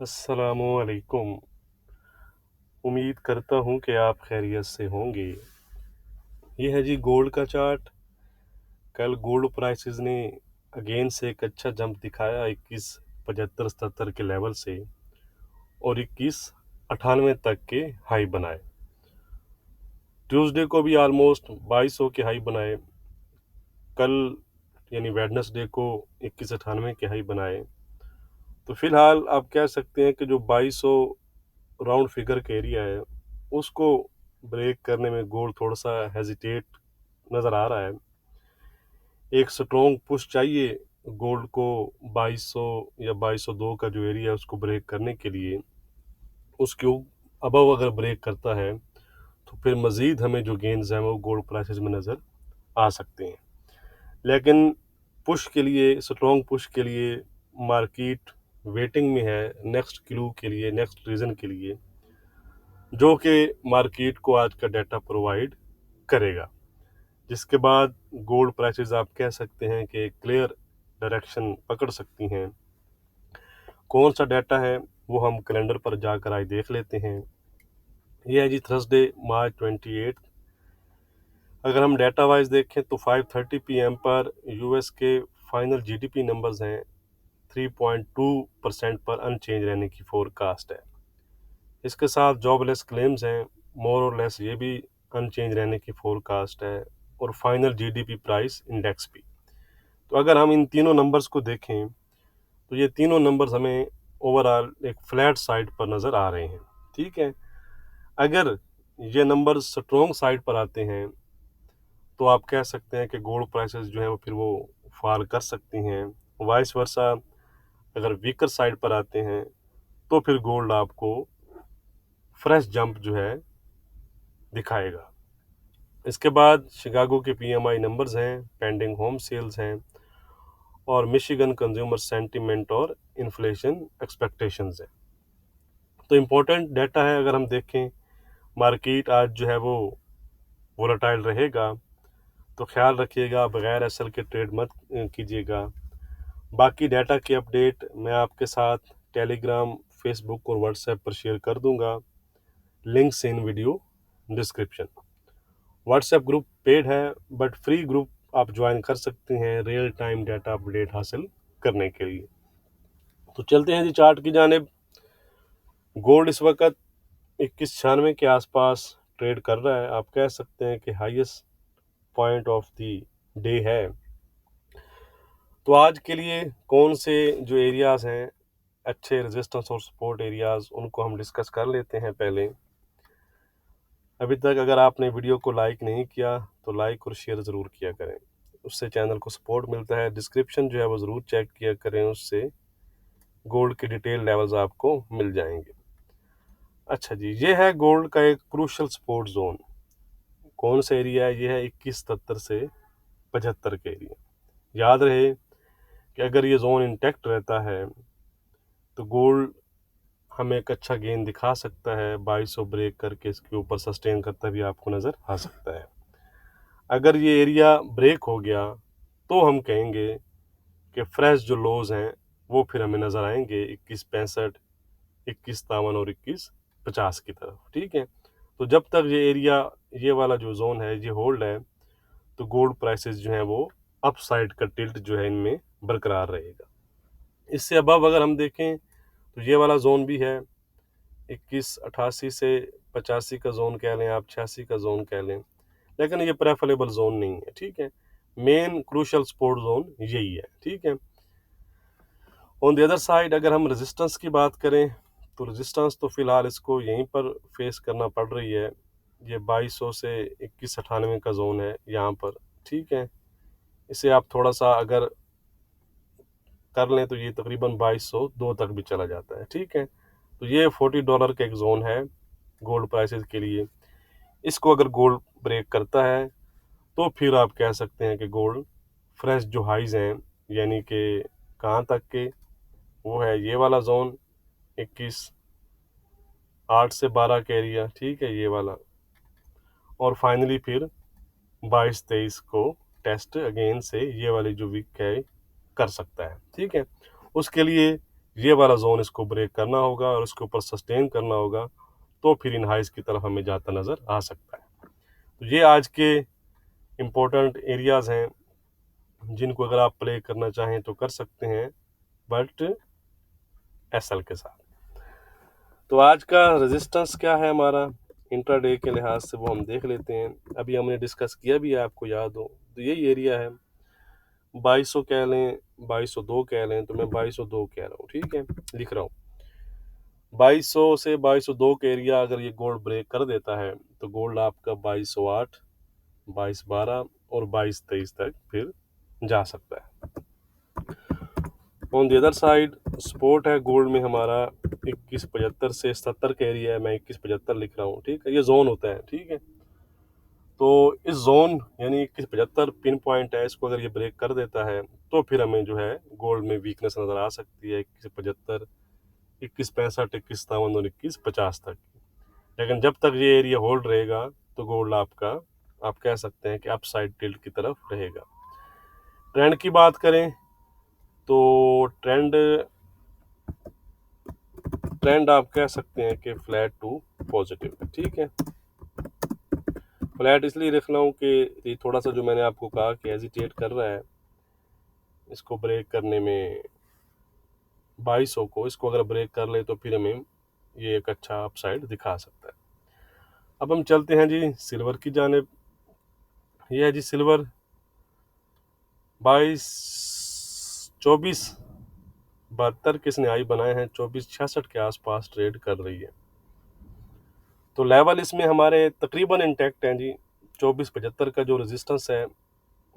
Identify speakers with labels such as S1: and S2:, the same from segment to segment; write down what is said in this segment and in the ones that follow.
S1: अस्सलामुअलैकुम। उम्मीद करता हूँ कि आप खैरियत से होंगे। ये है जी गोल्ड का चार्ट। कल गोल्ड प्राइसेस ने अगेन से एक अच्छा जंप दिखाया 21,75-77 के लेवल से और 21,98 तक के हाई बनाए। ट्यूसडे को भी ऑलमोस्ट 2200 के हाई बनाए। कल यानी वेडनेसडे को 2198 के हाई बनाए। तो फिलहाल आप कह सकते हैं कि जो 2200 राउंड फिगर का एरिया है उसको ब्रेक करने में गोल्ड थोड़ा सा हेजिटेट नज़र आ रहा है। एक स्ट्रॉन्ग पुश चाहिए गोल्ड को 2200 या 2202 का जो एरिया है उसको ब्रेक करने के लिए। उसके अबव अगर ब्रेक करता है तो फिर मज़ीद हमें जो गेंस हैं वो गोल्ड प्राइसेस में नज़र आ सकते हैं। लेकिन पुश के लिए, स्ट्रॉन्ग पुश के लिए मार्केट वेटिंग में है नेक्स्ट क्लू के लिए, नेक्स्ट रीज़न के लिए, जो कि मार्केट को आज का डाटा प्रोवाइड करेगा, जिसके बाद गोल्ड प्राइसेस आप कह सकते हैं कि क्लियर डायरेक्शन पकड़ सकती हैं। कौन सा डाटा है वो हम कैलेंडर पर जाकर आज देख लेते हैं। ये है जी थर्सडे मार्च 28। अगर हम डाटा वाइज देखें तो 5:30 PM पर यूएस के फाइनल जीडीपी नंबर्स हैं। 3.2% पर अनचेंज रहने की फोरकास्ट है। इसके साथ जॉबलेस क्लेम्स हैं, मोर और लेस ये भी अनचेंज रहने की फोरकास्ट है, और फाइनल जीडीपी प्राइस इंडेक्स भी। तो अगर हम इन तीनों नंबर्स को देखें तो ये तीनों नंबर्स हमें ओवरऑल एक फ्लैट साइड पर नज़र आ रहे हैं। ठीक है, अगर ये नंबर्स स्ट्रॉन्ग साइड पर आते हैं तो आप कह सकते हैं कि गोल्ड प्राइसेस जो है वो फिर वो फॉल कर सकती हैं। वाइस वर्सा अगर वीकर साइड पर आते हैं तो फिर गोल्ड आपको फ्रेश जंप जो है दिखाएगा। इसके बाद शिकागो के पीएमआई नंबर्स हैं, पेंडिंग होम सेल्स हैं, और मिशिगन कंज्यूमर सेंटीमेंट और इन्फ्लेशन एक्सपेक्टेशंस हैं। तो इम्पोर्टेंट डाटा है। अगर हम देखें मार्केट आज जो है वो वोलेटाइल रहेगा, तो ख्याल रखिएगा बगैर एसएल के ट्रेड मत कीजिएगा। बाकी डाटा की अपडेट मैं आपके साथ टेलीग्राम, फेसबुक और व्हाट्सएप पर शेयर कर दूंगा। Links in video description. WhatsApp group paid है बट फ्री ग्रुप आप ज्वाइन कर सकते हैं रियल टाइम डाटा अपडेट हासिल करने के लिए। तो चलते हैं जी चार्ट की जानिब। गोल्ड इस वक्त 2196 के आसपास ट्रेड कर रहा है। आप कह सकते हैं कि highest point of the day है। तो आज के लिए कौन से जो एरियाज हैं अच्छे रेजिस्टेंस और सपोर्ट एरियाज, उनको हम डिस्कस कर लेते हैं। पहले अभी तक अगर आपने वीडियो को लाइक नहीं किया तो लाइक और शेयर ज़रूर किया करें, उससे चैनल को सपोर्ट मिलता है। डिस्क्रिप्शन जो है वो ज़रूर चेक किया करें, उससे गोल्ड के डिटेल लेवल्स आपको मिल जाएंगे। अच्छा जी, ये है गोल्ड का एक क्रूशल सपोर्ट जोन। कौन सा एरिया है? ये है 2170 से 75 के एरिया। याद रहे कि अगर ये जोन इंटैक्ट रहता है तो गोल्ड हमें एक अच्छा गेन दिखा सकता है। 2200 ब्रेक करके इसके ऊपर सस्टेन करता भी आपको नज़र आ सकता है। अगर ये एरिया ब्रेक हो गया तो हम कहेंगे कि फ्रेश जो लोज हैं वो फिर हमें नज़र आएंगे 2165, 2153 और 2150 की तरफ। ठीक है, तो जब तक ये एरिया, ये वाला जो जोन है ये होल्ड है, तो गोल्ड प्राइसेस जो हैं वो अप साइड का टिल्ट जो है इनमें बरकरार रहेगा। इससे अबव अगर हम देखें तो ये वाला जोन भी है 2188 से 85 का जोन कह लें आप, 86 का जोन कह लें, लेकिन ये प्रेफरेबल जोन नहीं है। ठीक है, मेन क्रूशल सपोर्ट जोन यही है। ठीक है, ऑन द अदर साइड अगर हम रेजिस्टेंस की बात करें तो रेजिस्टेंस तो फिलहाल इसको यहीं पर फेस करना पड़ रही है। ये 2200 से 2198 का जोन है यहाँ पर। ठीक है, इसे आप थोड़ा सा अगर कर लें तो ये तकरीबन 2202 तक भी चला जाता है। ठीक है, तो ये $40 का एक जोन है गोल्ड प्राइसेस के लिए। इसको अगर गोल्ड ब्रेक करता है तो फिर आप कह सकते हैं कि गोल्ड फ्रेश जो हाइज हैं, यानी कि कहाँ तक के, वो है ये वाला जोन 21,8 से 12 का एरिया। ठीक है, ये वाला, और फाइनली फिर 22-23 को टेस्ट अगेन से ये वाली जो वीक है कर सकता है। ठीक है, उसके लिए ये वाला जोन इसको ब्रेक करना होगा और उसके ऊपर सस्टेन करना होगा, तो फिर इन हाइज की तरफ हमें जाता नज़र आ सकता है। तो ये आज के इम्पोर्टेंट एरियाज़ हैं जिनको अगर आप प्ले करना चाहें तो कर सकते हैं, बट एसएल के साथ। तो आज का रेजिस्टेंस क्या है हमारा इंट्राडे के लिहाज से, वो हम देख लेते हैं। अभी हमने डिस्कस किया भी है, आपको याद हो, तो यही एरिया है 2200 कह लें, 2202 कह लें, तो मैं 2202 कह रहा हूँ, ठीक है, लिख रहा हूँ। 2200 से 2202 का एरिया अगर ये गोल्ड ब्रेक कर देता है तो गोल्ड आपका 2208, 2212 और 2223 तक फिर जा सकता है। On the other side support है गोल्ड में हमारा 2175 से 70 का एरिया है, मैं 2175 लिख रहा हूँ, ठीक है, ये जोन होता है, ठीक है। तो इस जोन यानी 2175 पिन पॉइंट है, इसको अगर ये ब्रेक कर देता है तो फिर हमें जो है गोल्ड में वीकनेस नज़र आ सकती है 2175, 2165, 2157 और 2150 तक। लेकिन जब तक ये एरिया होल्ड रहेगा तो गोल्ड आपका, आप कह सकते हैं कि अपसाइड टिल्ट की तरफ रहेगा। ट्रेंड की बात करें तो ट्रेंड आप कह सकते हैं कि फ्लैट टू पॉजिटिव है, ठीक है। फ्लैट इसलिए रख रहा हूँ कि ये थोड़ा सा जो मैंने आपको कहा कि हेजिटेट कर रहा है इसको ब्रेक करने में, 2200 को, इसको अगर ब्रेक कर ले तो फिर हमें ये एक अच्छा अपसाइड दिखा सकता है। अब हम चलते हैं जी सिल्वर की जानिब। ये है जी सिल्वर 24 के इसने हाई बनाए हैं, 2466 के आसपास ट्रेड कर रही है। तो लेवल इसमें हमारे तकरीबन इंटैक्ट हैं जी। 2475 का जो रेजिस्टेंस है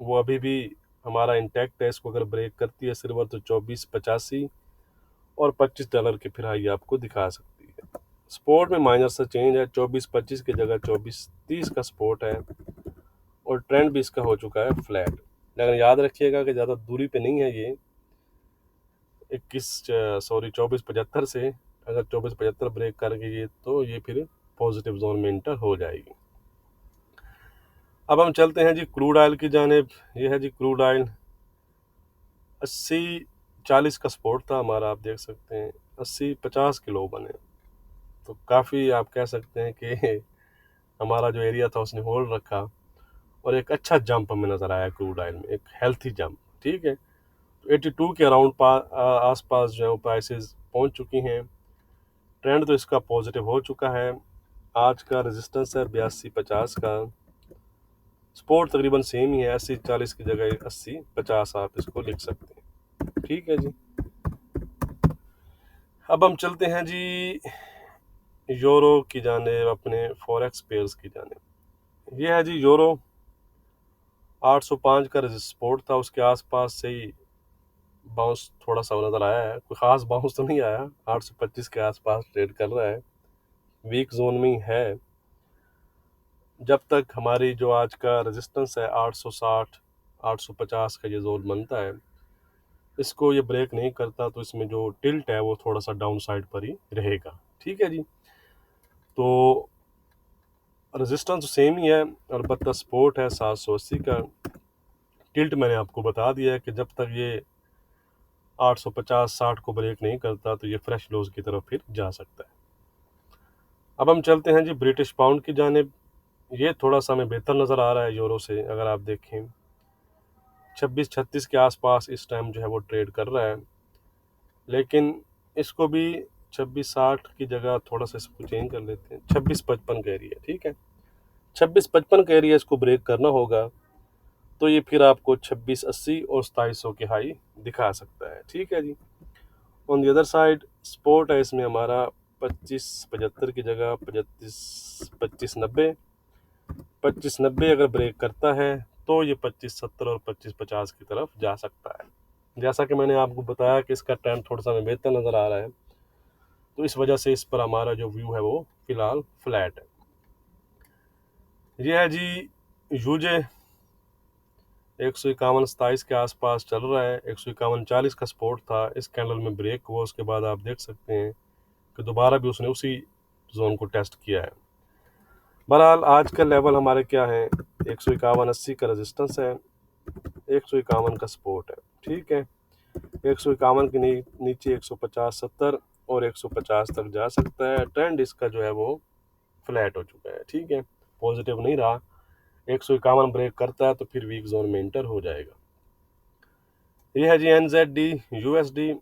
S1: वो अभी भी हमारा इंटैक्ट है। इसको अगर ब्रेक करती है सिल्वर तो 2485 और $25 के फिर हाई आपको दिखा सकती है। सपोर्ट में माइनर सा चेंज है, 2425 की जगह 2430 का सपोर्ट है और ट्रेंड भी इसका हो चुका है फ्लैट। लेकिन याद रखिएगा कि ज़्यादा दूरी पे नहीं है ये 2475 से। अगर 2475 ब्रेक कर गई तो ये फिर पॉजिटिव जोन में इंटर हो जाएगी। अब हम चलते हैं जी क्रूड ऑयल की जानिब। ये है जी क्रूड ऑयल 80-40 का सपोर्ट था हमारा, आप देख सकते हैं 80-50 के लो बने। तो काफ़ी आप कह सकते हैं कि हमारा जो एरिया था उसने होल्ड रखा और एक अच्छा जंप हमें नज़र आया क्रूड ऑयल में, एक हेल्थी जंप, ठीक है। तो 82 के अराउंड आसपास जो है वो प्राइसेस पहुंच चुकी हैं। ट्रेंड तो इसका पॉजिटिव हो चुका है। आज का रेजिस्टेंस है 82-50 का, सपोर्ट तकरीबन सेम ही है, 80-40 की जगह 80-50 आप इसको लिख सकते हैं, ठीक है जी। अब हम चलते हैं जी यूरो की जानिब, अपने फॉरेक्स पेयर्स की जानिब। ये है जी यूरो 805 का सपोर्ट था, उसके आसपास से ही बाउंस थोड़ा सा नज़र आया है, कोई ख़ास बाउंस तो नहीं आया, 825 के आसपास ट्रेड कर रहा है, वीक जोन में ही है। जब तक हमारी जो आज का रेजिस्टेंस है 860 850 का ये जोन बनता है, इसको ये ब्रेक नहीं करता तो इसमें जो टिल्ट है वो थोड़ा सा डाउन साइड पर ही रहेगा, ठीक है जी। तो रेजिस्टेंस सेम ही है, अलबत्ता सपोर्ट है 780 का। टिल्ट मैंने आपको बता दिया है कि जब तक ये 850-60 को ब्रेक नहीं करता तो ये फ्रेश लोज की तरफ फिर जा सकता है। अब हम चलते हैं जी ब्रिटिश पाउंड की जानिब। ये थोड़ा सा हमें बेहतर नज़र आ रहा है यूरो से। अगर आप देखें 26-36 के आसपास इस टाइम जो है वो ट्रेड कर रहा है, लेकिन इसको भी 26-60 की जगह थोड़ा सा इसको चेंज कर लेते हैं, 26-55 का एरिया, ठीक है। 26-55 का एरिया इसको ब्रेक करना होगा तो ये फिर आपको 2680 और 2700 के हाई दिखा सकता है, ठीक है जी। On the other side support है इसमें हमारा 25-75 की जगह 25-90। 25-90 अगर ब्रेक करता है तो ये 25-70 और 25-50 की तरफ जा सकता है। जैसा कि मैंने आपको बताया कि इसका ट्रेंड थोड़ा सा हमें बेहतर नज़र आ रहा है, तो इस वजह से इस पर हमारा जो व्यू है वो फिलहाल फ्लैट है। ये है जी यूजे 151-27 के आसपास चल रहा है, 151-40 का सपोर्ट था, इस कैंडल में ब्रेक हुआ, उसके बाद आप देख सकते हैं कि दोबारा भी उसने उसी जोन को टेस्ट किया है। बहरहाल आज का लेवल हमारे क्या है, 151-80 का रेजिस्टेंस है, 151 का सपोर्ट है, ठीक है। 151 के नीचे 150, 70 और 150 तक जा सकता है। ट्रेंड इसका जो है वो फ्लैट हो चुका है, ठीक है, पॉजिटिव नहीं रहा। 151 ब्रेक करता है तो फिर वीक जोन में एंटर हो जाएगा। ये है जी NZD USD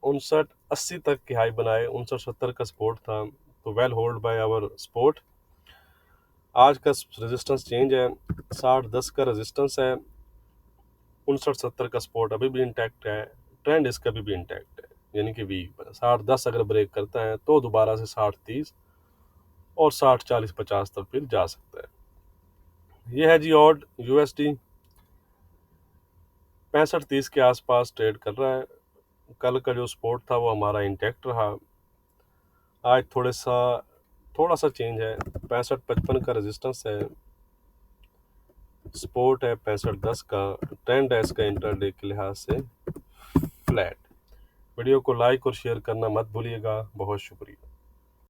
S1: 59.80 तक की हाई बनाए, 59.70 का सपोर्ट था, तो well hold by our support. आज का रेजिस्टेंस चेंज है, 60.10 का रेजिस्टेंस है, 59.70 का सपोर्ट अभी भी इंटैक्ट है, ट्रेंड इसका भी इंटैक्ट है, यानी कि वीक 60.10 अगर ब्रेक करता है तो दोबारा से 60.30 और 60.40-50 तक फिर जा सकता है। ये है जी ऑड USD 65.30 के आसपास ट्रेड कर रहा है। कल का जो सपोर्ट था वो हमारा इंटैक्ट रहा। आज थोड़ा सा चेंज है, 65.55 का रेजिस्टेंस है, सपोर्ट है 65.10 का, ट्रेंड है इसका इंटरडे के लिहाज से फ्लैट। वीडियो को लाइक और शेयर करना मत भूलिएगा। बहुत शुक्रिया।